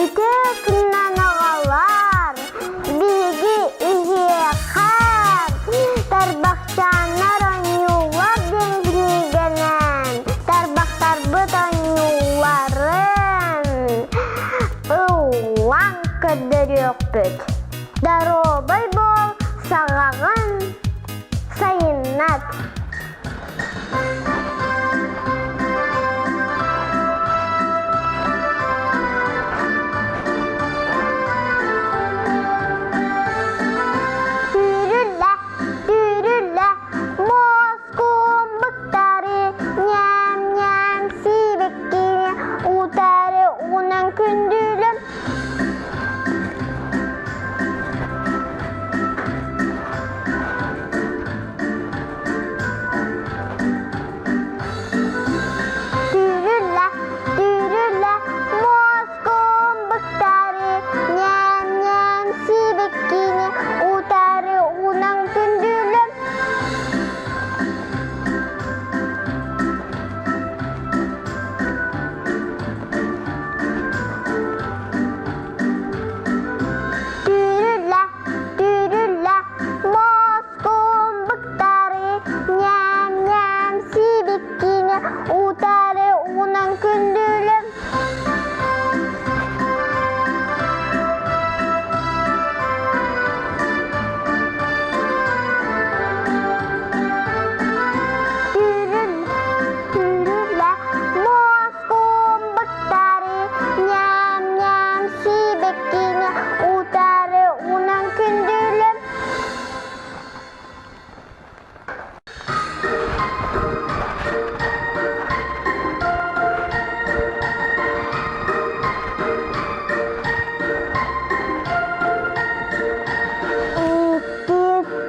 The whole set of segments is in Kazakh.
Ите күннен ағалар, биге изеқар, тарбақчанар ойнулар денгенен, тарбақтар бұт ойнуларын, ұлан көдірек бүт. Даробай бол сағағын сайынат. Түрілі, Москум бұқтары, ням-ням сибеккене, ұтары оның күнділім. Түрілі, Москум бұқтары, ням-ням сибеккене, ұтары оның күнділім. Түрілі, Москум бұқтары, ням-ням сибеккене, ұтары оның күнділім. Түрілі, Москум бұқтары, ням-ням сибеккене, ұтары оның күнділім.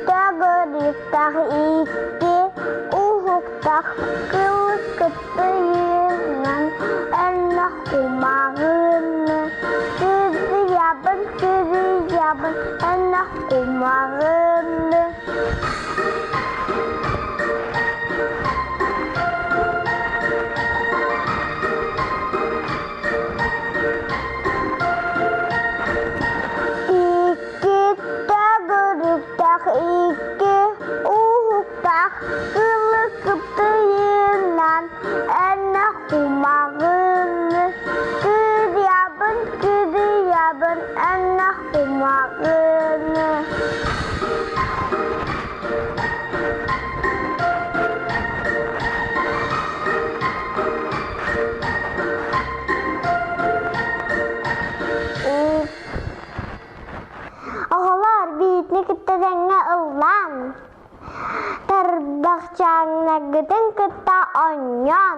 Тағырықтақ икке, ұғықтақ қылық күттіінен, әлнақ құмағыны. Күзі ябын, әлнақ құмағыны. Икке, ұғықтақ қылық күптіінен, әлнақ құмағыны. Күзі ябын, әлнақ құмағыны. Ағалар бейтіне күттізіңі ұллан, тарбақчаңна күтін күтті оньон,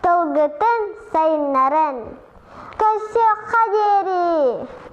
тұлғытын сайынларын. Көсі қадері!